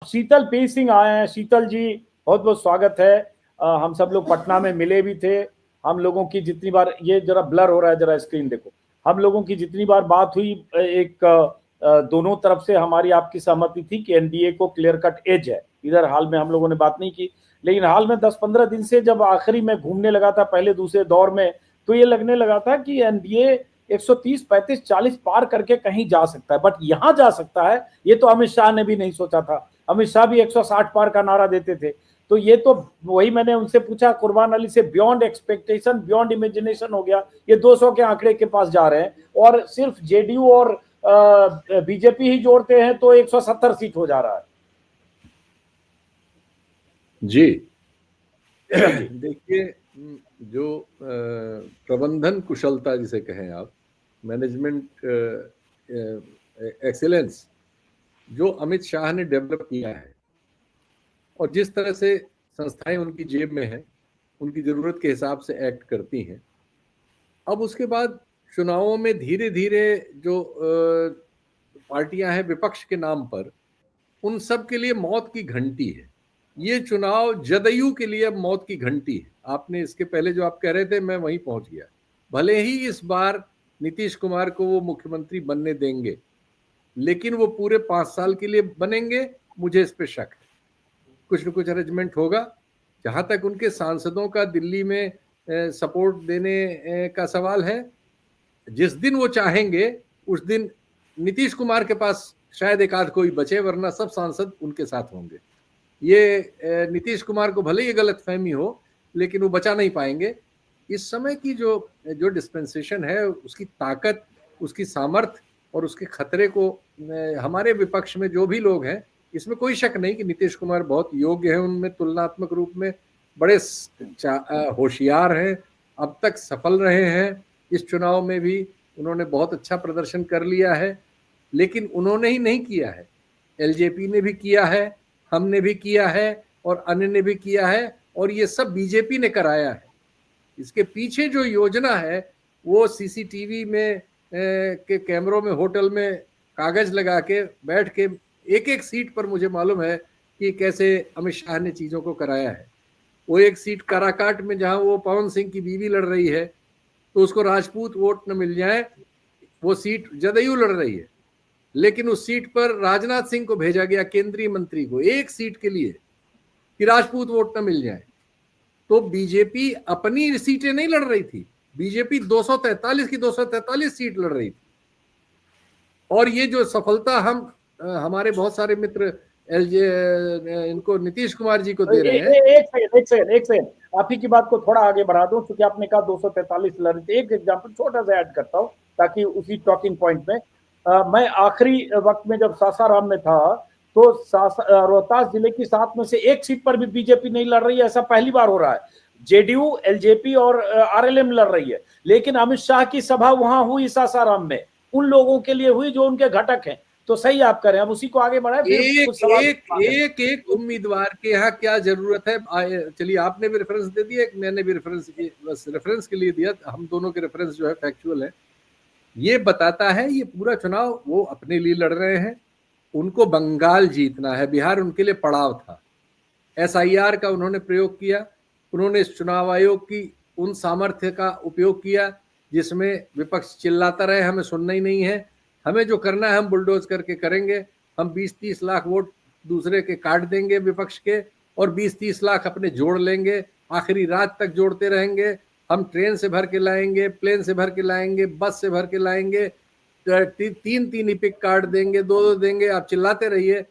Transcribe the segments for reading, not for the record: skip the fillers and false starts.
शीतल P Singh आए हैं। शीतल जी, बहुत बहुत स्वागत है। हम सब लोग पटना में मिले भी थे। हम लोगों की जितनी बार, ये जरा ब्लर हो रहा है, जरा स्क्रीन देखो, हम लोगों की जितनी बार बात हुई, एक दोनों तरफ से हमारी आपकी सहमति थी कि एनडीए को क्लियर कट एज है। इधर हाल में हम लोगों ने बात नहीं की, लेकिन हाल में 10-15 दिन से जब आखिरी में घूमने लगा था पहले दूसरे दौर में, तो ये लगने लगा था कि एनडीए 130, 35, 40 पार करके कहीं जा सकता है। बट यहां जा सकता है, ये तो अमित शाह ने भी नहीं सोचा था। अमित शाह भी 160 पार का नारा देते थे। तो ये तो वही मैंने उनसे पूछा कुर्बान अली से, बियॉन्ड एक्सपेक्टेशन, बियॉन्ड इमेजिनेशन हो गया। ये 200 के आंकड़े के पास जा रहे हैं और सिर्फ जेडीयू और बीजेपी ही जोड़ते हैं तो 170 सीट हो जा रहा है। जी देखिए, जो प्रबंधन कुशलता जिसे कहें आप, मैनेजमेंट एक्सीलेंस जो अमित शाह ने डेवलप किया है और जिस तरह से संस्थाएं उनकी जेब में हैं, उनकी जरूरत के हिसाब से एक्ट करती हैं। अब उसके बाद चुनावों में धीरे धीरे जो पार्टियां हैं विपक्ष के नाम पर, उन सब के लिए मौत की घंटी है। ये चुनाव जदयू के लिए अब मौत की घंटी है। आपने इसके पहले जो आप कह रहे थे, मैं वहीं पहुंच गया। भले ही इस बार नीतीश कुमार को वो मुख्यमंत्री बनने देंगे, लेकिन वो पूरे 5 साल के लिए बनेंगे, मुझे इस पे शक है। कुछ न कुछ अरेंजमेंट होगा। जहां तक उनके सांसदों का दिल्ली में सपोर्ट देने का सवाल है, जिस दिन वो चाहेंगे उस दिन नीतीश कुमार के पास शायद एक आध कोई बचे, वरना सब सांसद उनके साथ होंगे। ये नीतीश कुमार को भले ही गलतफहमी हो, लेकिन वो बचा नहीं पाएंगे। इस समय की जो डिस्पेंसेशन है, उसकी ताकत, उसकी सामर्थ्य और उसके खतरे को हमारे विपक्ष में जो भी लोग हैं, इसमें कोई शक नहीं कि नीतीश कुमार बहुत योग्य हैं। उनमें तुलनात्मक रूप में बड़े होशियार हैं, अब तक सफल रहे हैं। इस चुनाव में भी उन्होंने बहुत अच्छा प्रदर्शन कर लिया है, लेकिन उन्होंने ही नहीं किया है, एलजेपी ने भी किया है, हमने भी किया है और अन्य ने भी किया है, और ये सब बीजेपी ने कराया है। इसके पीछे जो योजना है वो सीसीटीवी में के कैमरों में होटल में कागज लगा के बैठ के एक एक सीट पर मुझे मालूम है कि कैसे अमित शाह ने चीजों को कराया है। वो एक सीट काराकाट में जहां वो पवन सिंह की बीवी लड़ रही है, तो उसको राजपूत वोट न मिल जाए, वो सीट जदयू लड़ रही है, लेकिन उस सीट पर राजनाथ सिंह को भेजा गया, केंद्रीय मंत्री को, एक सीट के लिए कि राजपूत वोट न मिल जाए। तो बीजेपी अपनी सीटें नहीं लड़ रही थी, बीजेपी 243 की 243 सीट लड़ रही थी। और ये जो सफलता हम हमारे बहुत सारे मित्र इनको नीतीश कुमार जी को दे रहे हैं। एक सेकंड, आप ही की बात को थोड़ा आगे बढ़ा दूं, क्योंकि आपने कहा 243 लड़ रही थी। एक एग्जांपल छोटा सा ऐड करता हूं ताकि उसी टॉकिंग पॉइंट में, मैं आखिरी वक्त में जब सासाराम में था, तो रोहतास जिले की 7 में से एक सीट पर भी बीजेपी नहीं लड़ रही है। ऐसा पहली बार हो रहा है। जेडीयू, एलजेपी और आरएलएम लड़ रही है, लेकिन अमित शाह की सभा वहां हुई सासाराम में, उन लोगों के लिए हुई जो उनके घटक हैं। तो सही आप करें, अब उसी को आगे बढ़ाएं। एक उम्मीदवार के यहाँ क्या जरूरत है। चलिए, आपने भी रेफरेंस दे दिया, मैंने भी रेफरेंस, बस रेफरेंस के लिए दिया। हम दोनों के रेफरेंस जो है फैक्चुअल है। ये बताता है ये पूरा चुनाव वो अपने लिए लड़ रहे हैं। उनको बंगाल जीतना है, बिहार उनके लिए पड़ाव था। एसआईआर का उन्होंने प्रयोग किया। उन्होंने इस चुनाव आयोग की उन सामर्थ्य का उपयोग किया जिसमें विपक्ष चिल्लाता रहे हमें सुनना ही नहीं है, हमें जो करना है हम बुलडोज करके करेंगे, हम 20-30 लाख वोट दूसरे के काट देंगे विपक्ष के, और 20-30 लाख अपने जोड़ लेंगे, आखिरी रात तक जोड़ते रहेंगे। हम ट्रेन से भर के लाएंगे, प्लेन से भर के लाएंगे, बस से भर के लाएंगे, 3-3 इपिक काट देंगे, 2-2 देंगे, आप चिल्लाते रहिए।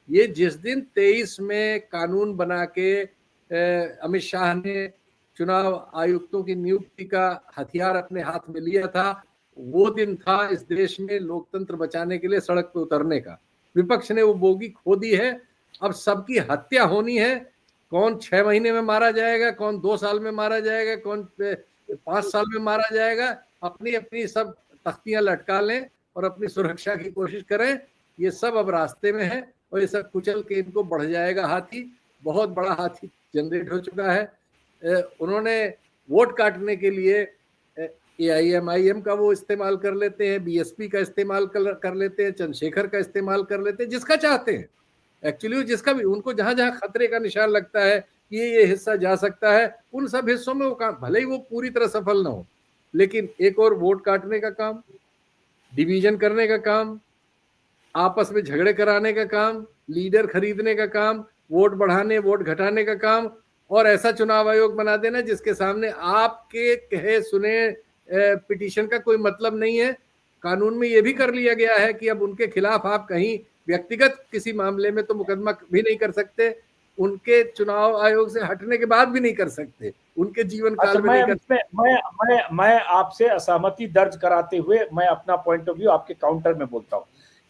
ये जिस दिन 23 में कानून बना के अमित शाह ने चुनाव आयुक्तों की नियुक्ति का हथियार अपने हाथ में लिया था, वो दिन था इस देश में लोकतंत्र बचाने के लिए सड़क पर उतरने का। विपक्ष ने वो बोगी खो दी है। अब सबकी हत्या होनी है। कौन 6 महीने में मारा जाएगा, कौन 2 साल में मारा जाएगा, कौन 5 साल में मारा जाएगा, अपनी अपनी सब तख्तियां लटका लें और अपनी सुरक्षा की कोशिश करें। ये सब अब रास्ते में है और ये सब कुचल के इनको बढ़ जाएगा हाथी। बहुत बड़ा हाथी जनरेट हो चुका है। उन्होंने वोट काटने के लिए AIM का वो इस्तेमाल कर लेते हैं, BSP का इस्तेमाल कर लेते हैं, चंद्रशेखर का इस्तेमाल कर लेते हैं, जिसका चाहते हैं। एक्चुअली जिसका भी उनको जहां जहां खतरे का निशान लगता है कि ये हिस्सा जा सकता है, उन सब हिस्सों में वो काम, भले ही वो पूरी तरह सफल ना हो, लेकिन एक और वोट काटने का काम, डिवीजन करने का काम, आपस में झगड़े कराने का काम, लीडर खरीदने का काम, वोट बढ़ाने वोट घटाने का काम, और ऐसा चुनाव आयोग बना देना जिसके सामने आपके कहे सुने पिटीशन का कोई मतलब नहीं है। कानून में यह भी कर लिया गया है कि अब उनके खिलाफ आप कहीं व्यक्तिगत किसी मामले में तो मुकदमा भी नहीं कर सकते, उनके चुनाव आयोग से हटने के बाद भी नहीं कर सकते, उनके जीवन काल में नहीं कर सकते। मैं आपसे असहमति दर्ज कराते हुए मैं अपना पॉइंट ऑफ व्यू आपके काउंटर में बोलता हूँ।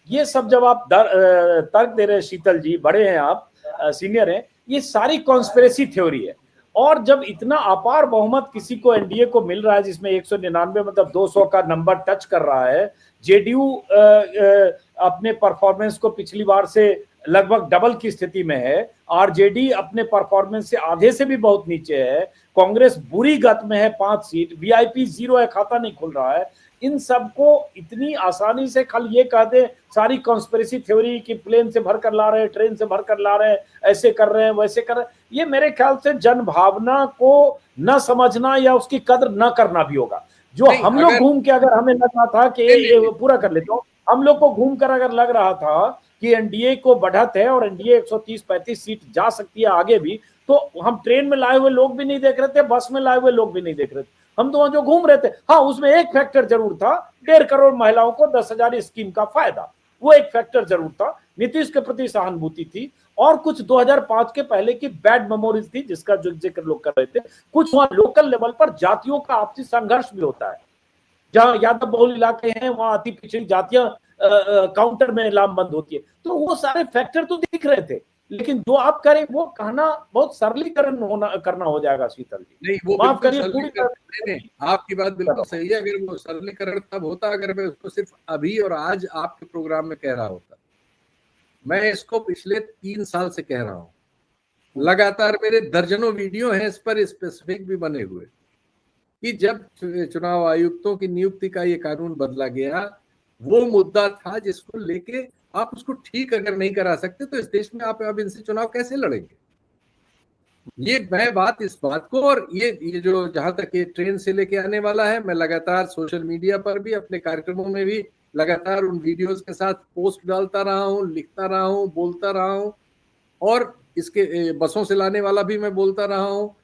ये सब जब आप तर्क दे रहे हैं शीतल जी, बड़े हैं आप, सीनियर हैं, ये सारी कॉन्स्पिरेसी थ्योरी है। और जब इतना अपार बहुमत किसी को एनडीए को मिल रहा है जिसमें 199 मतलब 200 का नंबर टच कर रहा है, जेडीयू अपने परफॉर्मेंस को पिछली बार से लगभग डबल की स्थिति में है, आरजेडी अपने परफॉर्मेंस से आधे से भी बहुत नीचे है, कांग्रेस बुरी गत में है 5 सीट, वीआईपी 0 है, खाता नहीं खुल रहा है। इन सबको इतनी आसानी से खाली ये कह दे सारी कॉन्स्पिरेसी थ्योरी की प्लेन से भर कर ला रहे हैं, ट्रेन से भर कर ला रहे हैं, ऐसे कर रहे हैं वैसे कर रहे हैं, ये मेरे ख्याल से जन भावना को न समझना या उसकी कद्र न करना भी होगा। जो हम लोग घूम के अगर हमें लग रहा था कि पूरा कर लेता हूँ, हम लोग को घूम कर अगर लग रहा था कि एनडीए को बढ़त है और एनडीए 130-35 सीट जा सकती है आगे भी, तो हम ट्रेन में लाए हुए लोग भी नहीं देख रहे थे, बस में लाए हुए लोग भी नहीं देख रहे थे, हम तो वहां जो घूम रहे थे। हाँ, उसमें एक फैक्टर जरूर था, 1.5 करोड़ महिलाओं को 10,000 स्कीम का फायदा, वो एक फैक्टर जरूर था, नीतीश के प्रति सहानुभूति थी, और कुछ 2005 के पहले की बैड मेमोरीज थी जिसका जो जिक्र लोग कर रहे थे। कुछ वहां लोकल लेवल पर जातियों का आपसी संघर्ष भी होता है, जहां यादव बहुल इलाके हैं वहां अति पिछड़ी जातियां काउंटर में लामबंद होती है, तो वो सारे फैक्टर तो दिख रहे थे। लेकिन जो आप करें वो कहना बहुत सरलीकरण करना हो जाएगा शीतल जी, नहीं, वो माफ करिए पूरी नहीं, आपकी बात बिल्कुल सही है। अगर वो सरलीकरण तब होता अगर मैं उसको सिर्फ अभी और आज आपके प्रोग्राम में कह रहा होता। मैं इसको पिछले 3 साल से कह रहा हूँ, लगातार मेरे दर्जनों वीडियो हैं इस पर स्पेसिफिक भी बने हुए, कि जब चुनाव आयुक्तों की नियुक्ति का ये कानून बदला गया, वो मुद्दा था जिसको लेके आप उसको ठीक अगर नहीं करा सकते तो इस देश में आप अब इनसे चुनाव कैसे लड़ेंगे। ये मैं बात इस बात को, और ये जो जहां तक ये ट्रेन से लेके आने वाला है, मैं लगातार सोशल मीडिया पर भी अपने कार्यक्रमों में भी लगातार उन वीडियोस के साथ पोस्ट डालता रहा हूँ, लिखता रहा हूँ, बोलता रहा हूँ, और इसके बसों से लाने वाला भी मैं बोलता रहा हूँ,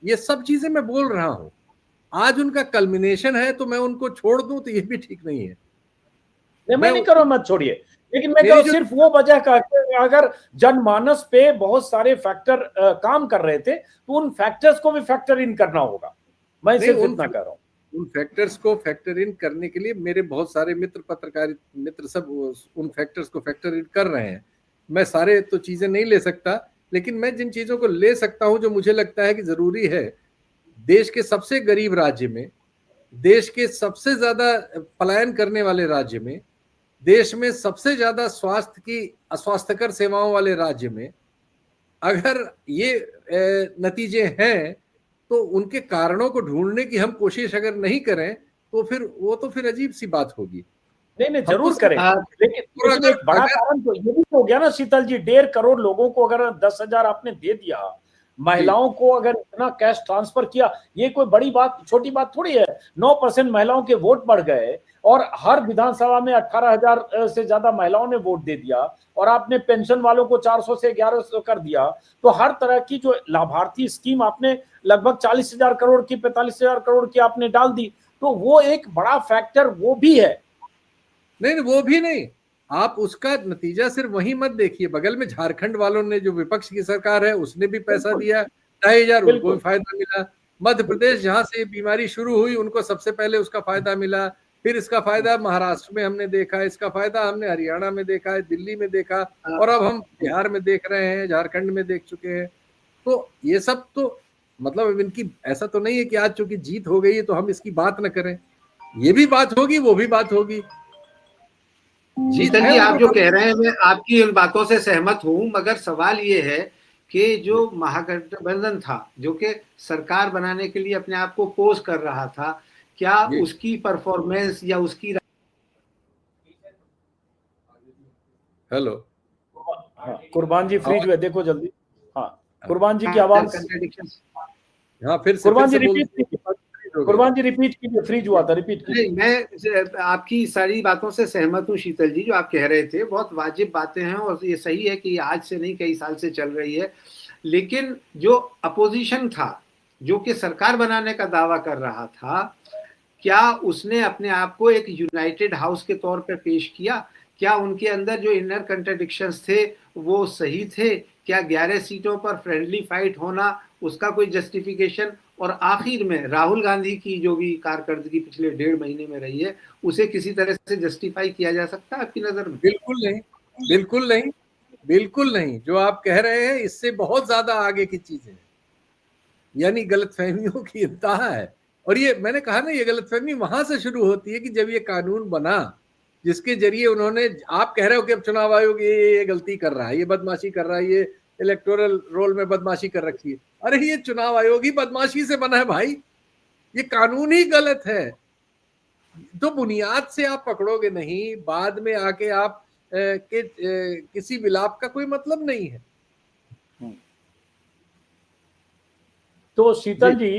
ये सब चीजें मैं बोल रहा हूँ। आज उनका कल्मिनेशन है तो मैं उनको छोड़ दूं तो ये भी ठीक नहीं है। मैं नहीं करो मत छोड़िए, लेकिन मैं कहो सिर्फ वो वजह का अगर जनमानस पे बहुत सारे फैक्टर काम कर रहे थे तो उन फैक्टर्स को भी फैक्टर इन करना होगा। मैं सिर्फ इतना कह रहा हूँ, उन फैक्टर्स को फैक्टर इन करने के लिए मेरे बहुत सारे मित्र, पत्रकार मित्र सब उन फैक्टर्स को फैक्टर इन कर रहे हैं। मैं सारे तो चीजें नहीं ले सकता, लेकिन मैं जिन चीजों को ले सकता हूं जो मुझे लगता है कि जरूरी है, देश के सबसे गरीब राज्य में, देश के सबसे ज्यादा पलायन करने वाले राज्य में, देश में सबसे ज्यादा स्वास्थ्य की अस्वास्थ्यकर सेवाओं वाले राज्य में अगर ये नतीजे हैं तो उनके कारणों को ढूंढने की हम कोशिश अगर नहीं करें तो फिर वो तो फिर अजीब सी बात होगी। नहीं जरूर करें, लेकिन एक बड़ा कारण तो ये भी हो गया ना शीतल जी, 1.5 करोड़ लोगों को अगर 10,000 आपने दे दिया, महिलाओं को अगर इतना कैश ट्रांसफर किया, ये कोई बड़ी बात छोटी बात थोड़ी है। 9% महिलाओं के वोट बढ़ गए और हर विधानसभा में 18,000 से ज्यादा महिलाओं ने वोट दे दिया, और आपने पेंशन वालों को 400 से 1100 कर दिया, तो हर तरह की जो लाभार्थी स्कीम आपने लगभग 40,000 करोड़ की 45,000 करोड़ की आपने डाल दी, तो वो एक बड़ा फैक्टर वो भी है। नहीं वो भी नहीं, आप उसका नतीजा सिर्फ वही मत देखिए, बगल में झारखंड वालों ने जो विपक्ष की सरकार है उसने भी पैसा दिया 2,500, उनको भी फायदा मिला। मध्य प्रदेश जहां से बीमारी शुरू हुई उनको सबसे पहले उसका फायदा मिला, फिर इसका फायदा महाराष्ट्र में हमने देखा, इसका फायदा हमने हरियाणा में देखा है, दिल्ली में देखा, और अब हम बिहार में देख रहे हैं, झारखंड में देख चुके हैं। तो ये सब तो मतलब इनकी ऐसा तो नहीं है कि आज चूंकि जीत हो गई है तो हम इसकी बात न करें, ये भी बात होगी, वो भी बात होगी। शीतल जी, आप जो कह रहे हैं मैं आपकी उन बातों से सहमत हूं, मगर सवाल ये है कि जो महागठबंधन था जो कि सरकार बनाने के लिए अपने आप को पोज कर रहा था, क्या उसकी परफॉर्मेंस या उसकी हेलो हाँ, कुर्बान जी फ्रीज हुए, देखो जल्दी। हाँ, कुर्बान जी की आवाज, हाँ फिर कुर्बान जी से रिपीट कीजिए, कुर्बान जी रिपीट कीजिए, फ्रीज हुआ था, रिपीट कीजिए। नहीं, मैं आपकी सारी बातों से सहमत हूँ शीतल जी, जो आप कह रहे थे बहुत वाजिब बातें हैं, और ये सही है कि आज से नहीं कई साल से चल रही है। लेकिन जो अपोजिशन था, जो कि सरकार बनाने का दावा कर रहा था, क्या उसने अपने आप को एक यूनाइटेड हाउस के तौर पर पेश किया? क्या उनके अंदर जो इनर कंट्राडिक्शंस थे वो सही थे? क्या 11 सीटों पर फ्रेंडली फाइट होना, उसका कोई जस्टिफिकेशन? और आखिर में राहुल गांधी की जो भी कारकर्दगी पिछले 1.5 महीने में रही है, उसे किसी तरह से जस्टिफाई किया जा सकता है आपकी नजर में? बिल्कुल नहीं, बिल्कुल नहीं, बिल्कुल नहीं। जो आप कह रहे हैं इससे बहुत ज्यादा आगे की चीजें हैं, यानी गलतफहमियों की इंतहा है। और ये मैंने कहा ना, ये गलतफहमी वहां से शुरू होती है कि जब ये कानून बना, जिसके जरिए उन्होंने, आप कह रहे हो कि अब चुनाव आयोग ये गलती कर रहा है, ये बदमाशी कर रहा है, ये इलेक्टोरल रोल में बदमाशी कर रखी है। अरे ये चुनाव आयोग ही बदमाशी से बना है भाई, ये कानून ही गलत है। तो बुनियाद से आप पकड़ोगे नहीं, बाद में आके आप किसी विलाप का कोई मतलब नहीं है। तो शीतल जी,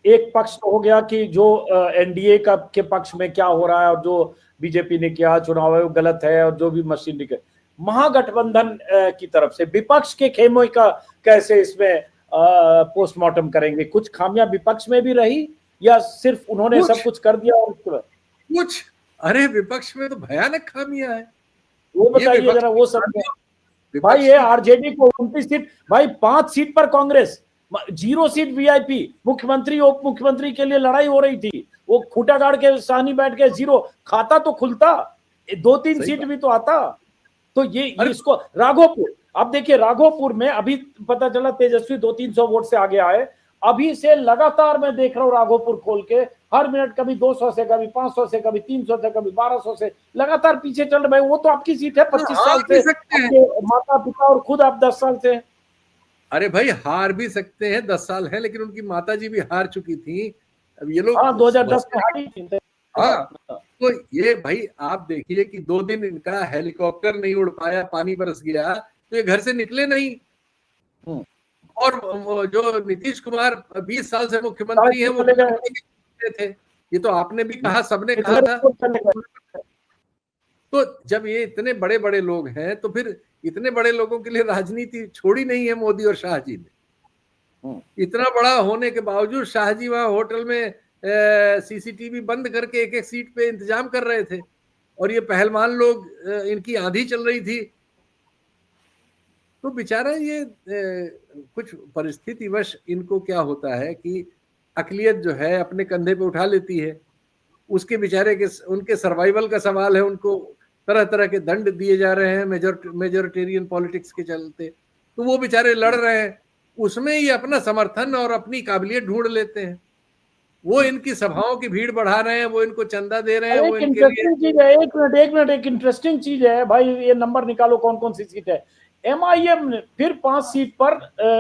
एक पक्ष तो हो गया कि जो एनडीए का के पक्ष में क्या हो रहा है और जो बीजेपी ने किया, चुनाव आयोग गलत है, और जो भी मशीनरी के महागठबंधन की तरफ से विपक्ष के खेमे का कैसे इसमें पोस्टमार्टम करेंगे? कुछ खामियां विपक्ष में भी रही, या सिर्फ उन्होंने सब कुछ कर दिया? और कुछ, अरे विपक्ष में तो भयानक खामियां है, वो बताइए जरा, वो सब। भाई ये आरजेडी को 29 सीट, भाई 5 सीट पर कांग्रेस, 0 सीट वीआईपी, मुख्यमंत्री उप मुख्यमंत्री के लिए लड़ाई हो रही थी, वो खूटा गाड़ के सानी बैठ के 0, खाता तो खुलता, 2-3 सीट भी तो आता। तो ये इसको राघोपुर, अब देखिए राघोपुर में अभी पता चला तेजस्वी 200-300 वोट से आगे आए, अभी से लगातार मैं देख रहा हूँ राघोपुर खोल के, हर मिनट कभी 200 से, कभी 500 से, कभी 300 से, कभी 1200 से लगातार पीछे चल रहे। वो तो आपकी सीट है, 25 साल से माता पिता और खुद आप 10 साल से। अरे भाई हार भी सकते हैं, 10 साल है, लेकिन उनकी माताजी भी हार चुकी थी। अब ये लोग 2010 में हारी थी। तो ये भाई आप देखिए कि 2 दिन इनका हेलीकॉप्टर नहीं उड़ पाया, पानी बरस गया, तो ये घर से निकले नहीं। और जो नीतीश कुमार 20 साल से मुख्यमंत्री हैं, वो थे, ये तो आपने भी कहा, सबने कहा था। तो जब ये इतने बड़े बड़े लोग हैं, तो फिर इतने बड़े लोगों के लिए राजनीति छोड़ी नहीं है मोदी और शाह जी ने। इतना बड़ा होने के बावजूद शाह जी वहां होटल में सीसीटीवी बंद करके एक एक सीट पे इंतजाम कर रहे थे, और ये पहलवान लोग, इनकी आंधी चल रही थी। तो बेचारा ये कुछ परिस्थितिवश इनको क्या होता है कि अकलियत जो है अपने कंधे पे उठा लेती है, उसके बेचारे के उनके सर्वाइवल का सवाल है, उनको तरह तरह के दंड दिए जा रहे हैं मेजोरिटेरियन पॉलिटिक्स के चलते, तो वो बेचारे लड़ रहे हैं, उसमें ही अपना समर्थन और अपनी काबिलियत ढूंढ लेते हैं। वो इनकी सभाओं की भीड़ बढ़ा रहे हैं, वो इनको चंदा दे रहे हैं, वो इनके लिए। चीज है, एक मिनट एक इंटरेस्टिंग चीज है भाई, ये नंबर निकालो कौन कौन सी सीट है। एमआईएम फिर 5 सीट पर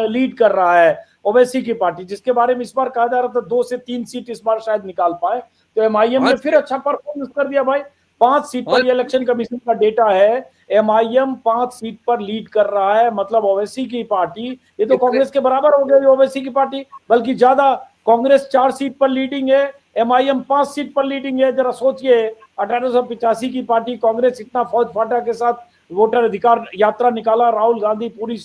लीड कर रहा है, ओवैसी की पार्टी, जिसके बारे में इस बार कहा जा रहा था 2 से 3 सीट इस बार शायद निकाल पाए, तो एमआईएम ने फिर अच्छा परफॉर्मेंस कर दिया भाई। 5 सीट पर, ये इलेक्शन कमीशन का डेटा है, एमआईएम 5 सीट पर लीड कर रहा है। मतलब ओवैसी की पार्टी, ये तो कांग्रेस के बराबर हो गई ओवैसी की पार्टी, बल्कि ज्यादा। कांग्रेस 4 सीट पर लीडिंग है, एमआईएम 5 सीट पर लीडिंग है। जरा सोचिए, 1885 की पार्टी कांग्रेस इतना फौज फाटा के साथ वोटर अधिकार यात्रा निकाला, राहुल गांधी पूरी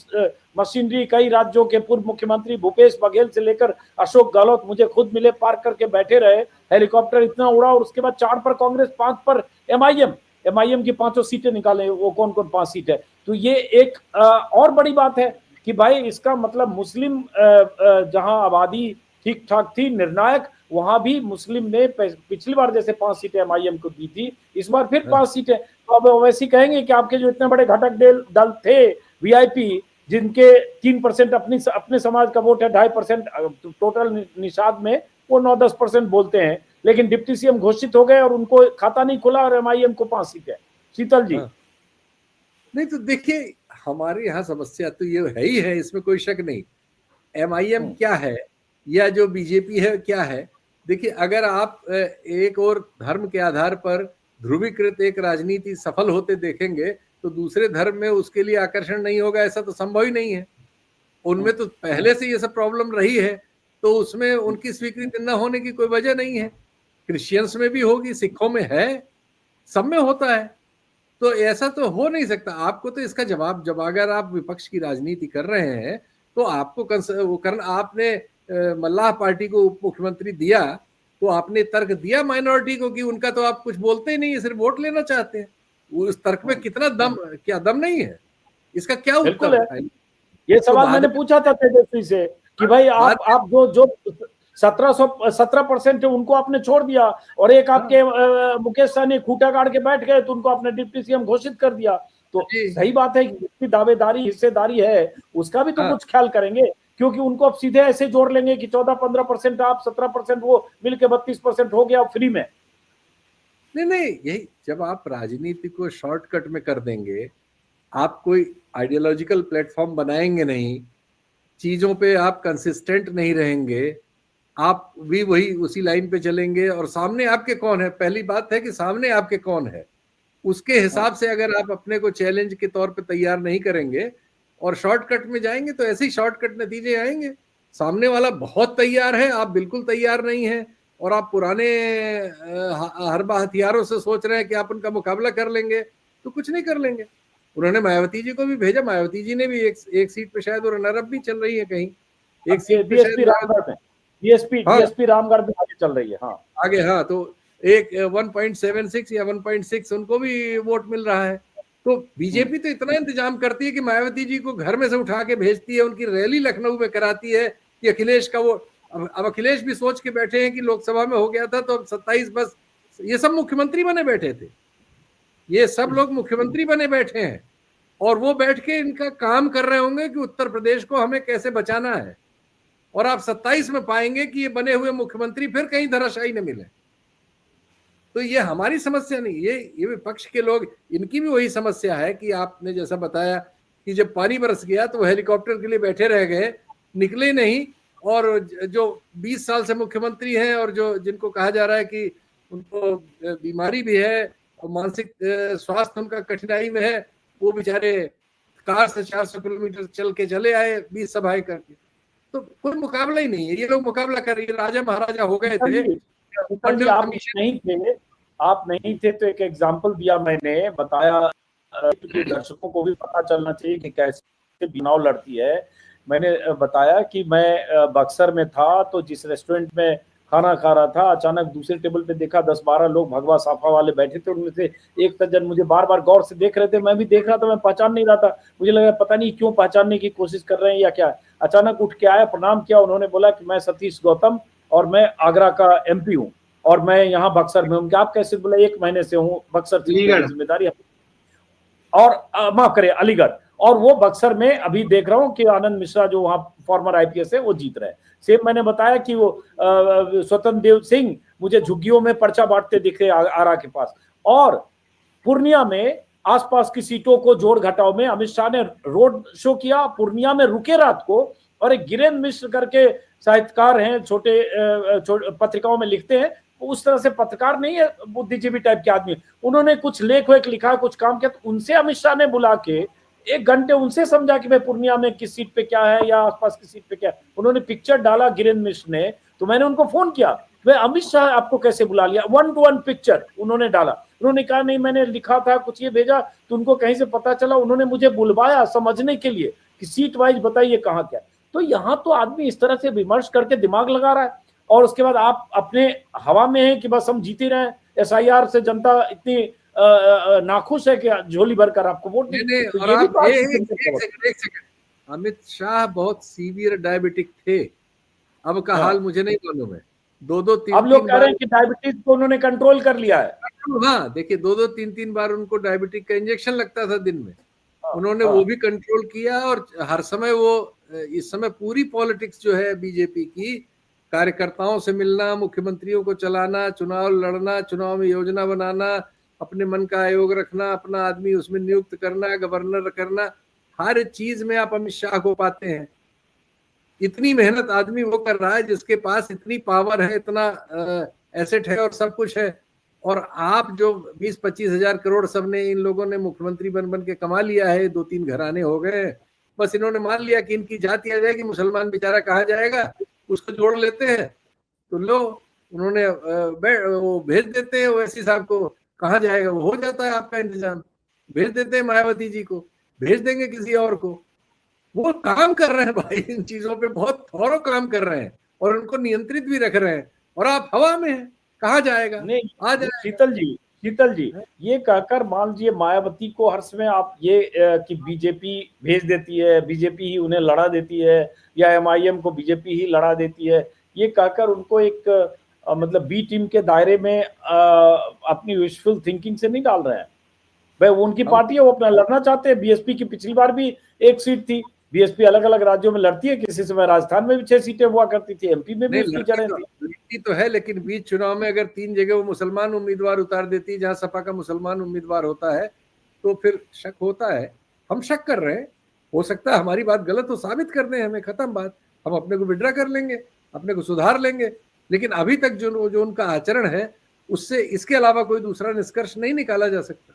मशीनरी, कई राज्यों के पूर्व मुख्यमंत्री भूपेश बघेल से लेकर अशोक गहलोत मुझे खुद मिले, पार्क करके बैठे रहे, हेलीकॉप्टर इतना उड़ा, और उसके बाद 4 पर कांग्रेस, 5 पर एमआईएम की 5 सीटें निकाले। वो कौन कौन 5 सीट है? तो ये एक और बड़ी बात है कि भाई इसका मतलब मुस्लिम जहां आबादी ठीक ठाक थी, निर्णायक, वहां भी मुस्लिम ने पिछली बार जैसे 5 सीटें एमआईएम को दी थी, इस बार फिर 5 सीटें। तो अब ओवैसी कहेंगे कि आपके जो इतने बड़े घटक दल थे वीआईपी, जिनके 3% अपने समाज का वोट है, 2.5% टोटल निषाद में, वो 9-10% बोलते हैं, लेकिन डिप्टी सीएम घोषित हो गए और उनको खाता नहीं खुला, और एमआईएम को 5 सीटें। शीतल जी। नहीं तो देखिए, हमारे यहाँ समस्या तो ये है ही है, इसमें कोई शक नहीं। एमआईएम क्या है या जो बीजेपी है क्या है? देखिए, अगर आप एक और धर्म के आधार पर ध्रुवीकृत एक राजनीति सफल होते देखेंगे, तो दूसरे धर्म में उसके लिए आकर्षण नहीं होगा, ऐसा तो संभव ही नहीं है। उनमें तो पहले से ये सब प्रॉब्लम रही है, तो उसमें उनकी स्वीकृति न होने की कोई वजह नहीं है। क्रिश्चियंस में भी होगी, सिखों में है, सब में होता है। तो ऐसा तो हो नहीं सकता। आपको तो इसका जवाब, जब अगर आप विपक्ष की राजनीति कर रहे हैं तो आपको वो करना। आपने मल्लाह पार्टी को उप मुख्यमंत्री दिया तो आपने तर्क दिया माइनॉरिटी को कि उनका तो आप कुछ बोलते ही नहीं है, सिर्फ वोट लेना चाहते हैं। उस तर्क में कितना दम, क्या दम नहीं है? इसका क्या उत्तर है? ये सवाल मैंने पूछा था तेजस्वी से कि भाई आप जो 17% है उनको आपने छोड़ दिया, और एक आपके मुकेश सहनी खूंटा गाड़ के बैठ गए तो उनको आपने डिप्टी सीएम घोषित कर दिया। तो सही बात है कि जितनी दावेदारी हिस्सेदारी है उसका भी तो कुछ ख्याल करेंगे, क्योंकि उनको अब सीधे ऐसे जोड़ लेंगे कि 14-15% आप, 17% वो, मिलके 32% हो गया फ्री में। नहीं, यही जब आप राजनीति को शॉर्टकट में कर देंगे, आप कोई आइडियोलॉजिकल प्लेटफॉर्म बनाएंगे नहीं, चीजों पे आप कंसिस्टेंट नहीं रहेंगे, आप भी वही उसी लाइन पे चलेंगे, और सामने आपके कौन है, पहली बात है कि सामने आपके कौन है, उसके हिसाब से अगर आप अपने को चैलेंज के तौर पे तैयार नहीं करेंगे और शॉर्टकट में जाएंगे तो ऐसे ही शॉर्टकट नतीजे आएंगे। सामने वाला बहुत तैयार है, आप बिल्कुल तैयार नहीं है, और आप पुराने हरबा हथियारों से सोच रहे हैं कि आप उनका मुकाबला कर लेंगे, तो कुछ नहीं कर लेंगे। उन्होंने मायावती जी को भी भेजा, मायावती जी ने भी एक सीट पे शायद रनर अप भी चल रही है कहीं, एक सीट पे शायद डीएसपी रामगढ़ में आगे चल रही है। हाँ आगे, हाँ, तो एक 1.76 या 1.6 उनको भी वोट मिल रहा है। तो बीजेपी तो इतना इंतजाम करती है कि मायावती जी को घर में से उठा के भेजती है, उनकी रैली लखनऊ में कराती है कि अखिलेश का वो, अब अखिलेश भी सोच के बैठे हैं कि लोकसभा में हो गया था तो अब 27 बस, ये सब मुख्यमंत्री बने बैठे थे, ये सब लोग मुख्यमंत्री बने बैठे हैं, और वो बैठ के इनका काम कर रहे होंगे कि उत्तर प्रदेश को हमें कैसे बचाना है, और आप 27 में पाएंगे कि ये बने हुए मुख्यमंत्री फिर कहीं धराशायी न मिले। तो ये हमारी समस्या नहीं, ये विपक्ष के लोग, इनकी भी वही समस्या है कि आपने जैसा बताया कि जब पानी बरस गया तो हेलीकॉप्टर के लिए बैठे रह गए, निकले नहीं, और जो 20 साल से मुख्यमंत्री हैं और जो जिनको कहा जा रहा है कि उनको बीमारी भी है और मानसिक स्वास्थ्य उनका कठिनाई में है, वो बेचारे कार से 400 किलोमीटर चल के चले आए 20 सभाएं करके। तो कोई मुकाबला ही नहीं है, ये लोग मुकाबला कर रही है, राजा महाराजा हो गए थे। आप नहीं थे तो एक एग्जाम्पल दिया मैंने, बताया कि दर्शकों को भी पता चलना चाहिए कि कैसे चुनाव लड़ती है। मैंने बताया कि मैं बक्सर में था तो जिस रेस्टोरेंट में खाना खा रहा था, अचानक दूसरे टेबल पे देखा 10-12 लोग भगवा साफा वाले बैठे थे, उनमें से एक सज्जन मुझे बार बार गौर से देख रहे थे, मैं भी देख रहा था, मैं पहचान नहीं रहा था, मुझे लगा पता नहीं क्यों पहचानने की कोशिश कर रहे हैं या क्या। अचानक उठ के आया, प्रणाम किया, उन्होंने बोला कि मैं सतीश गौतम और मैं आगरा का एमपी हूँ और मैं यहाँ बक्सर में हूँ। आप कैसे? बोला 1 महीने से हूँ बक्सर, जिम्मेदारी, और माफ करे अलीगढ़, और वो बक्सर में अभी देख रहा हूँ कि आनंद मिश्रा जो वहाँ फॉर्मर आईपीएस है वो जीत रहे हैं। सेम मैंने बताया कि वो स्वतंत्र देव सिंह मुझे झुग्गियों में पर्चा बांटते दिखे आरा के पास, और पूर्णिया में आसपास की सीटों को जोड़ घटाव में अमित शाह ने रोड शो किया, पूर्णिया में रुके रात को, और एक गिरेंद्र मिश्र करके साहित्यकार हैं, छोटे पत्रिकाओं में लिखते हैं, उस तरह से पत्रकार नहीं है, बुद्धिजीवी टाइप के आदमी, उन्होंने कुछ लेख वेख लिखा, कुछ काम किया, तो उनसे अमित शाह ने बुला के 1 घंटे उनसे समझा कि भाई पूर्णिया में किस सीट पे क्या है या आसपास की सीट पे क्या है। उन्होंने पिक्चर डाला गिरेंद्र मिश्र ने, तो मैंने उनको फोन किया, भाई अमित शाह आपको कैसे बुला लिया? 1-to-1 पिक्चर उन्होंने डाला। उन्होंने कहा नहीं मैंने लिखा था कुछ, ये भेजा, तो उनको कहीं से पता चला, उन्होंने मुझे बुलवाया समझने के लिए कि सीट वाइज बताइए कहाँ क्या। तो यहाँ तो आदमी इस तरह से विमर्श करके दिमाग लगा रहा है, और उसके बाद आप अपने हवा में हैं कि बस हम जीते रहे, एसआईआर से जनता इतनी नाखुश है कि झोली भरकर आपको वोट नहीं। और आप एक सेकंड, अमित शाह बहुत सीवियर डायबिटिक थे, अब का हाल मुझे नहीं मालूम है। 2-3 अब लोग कह रहे हैं कि डायबिटीज को उन्होंने कंट्रोल कर लिया है। हाँ देखिए, 2-3 बार उनको डायबिटिक का इंजेक्शन लगता था दिन में, उन्होंने वो भी कंट्रोल किया, और हर समय वो, इस समय पूरी पॉलिटिक्स जो है बीजेपी की, कार्यकर्ताओं से मिलना, मुख्यमंत्रियों को चलाना, चुनाव लड़ना, चुनाव में योजना बनाना, अपने मन का आयोग रखना, अपना आदमी उसमें नियुक्त करना, गवर्नर करना, हर चीज में आप अमित शाह को पाते हैं। इतनी मेहनत आदमी वो कर रहा है जिसके पास इतनी पावर है, इतना एसेट है और सब कुछ है, और आप जो 20-25 हजार करोड़ सबने इन लोगों ने मुख्यमंत्री बन के कमा लिया है, 2-3 घराने हो गए, बस इन्होंने मान लिया कि इनकी जाति आ जाएगी, मुसलमान बेचारा कहाँ जाएगा, उसको जोड़ लेते हैं। तो लो उन्होंने वो भेज देते हैं ओवैसी साहब को, कहाँ जाएगा, वो हो जाता है आपका इंतजाम, भेज देते हैं मायावती जी को, भेज देंगे किसी और को। वो काम कर रहे हैं भाई, इन चीजों पे बहुत थोड़ा काम कर रहे हैं और उनको नियंत्रित भी रख रहे हैं, और आप हवा में हैं, कहाँ जाएगा, नहीं आ जाएगा। शीतल जी ये कहकर मान लीजिए मायावती को हर समय आप ये कि बीजेपी भेज देती है, बीजेपी ही उन्हें लड़ा देती है, या एमआईएम को बीजेपी ही लड़ा देती है, ये कहकर उनको एक मतलब बी टीम के दायरे में अपनी विशफुल थिंकिंग से नहीं डाल रहे हैं। भाई उनकी पार्टी है, वो अपना लड़ना चाहते हैं। बीएसपी की पिछली बार भी एक सीट थी, बीएसपी अलग अलग राज्यों में लड़ती है, किसी समय राजस्थान में भी 6 सीटें हुआ करती थी, एमपी में भी उसकी जड़ें थी। लड़ती तो है, लेकिन बीच चुनाव में अगर 3 जगह वो मुसलमान उम्मीदवार उतार देती, जहां सपा का मुसलमान उम्मीदवार होता है, तो फिर शक होता है। हम शक कर रहे हैं, हो सकता है हमारी बात गलत हो, साबित कर दें हमें, खत्म बात, हम अपने को विड्रा कर लेंगे, अपने को सुधार लेंगे। लेकिन अभी तक जो उनका आचरण है, उससे इसके अलावा कोई दूसरा निष्कर्ष नहीं निकाला जा सकता।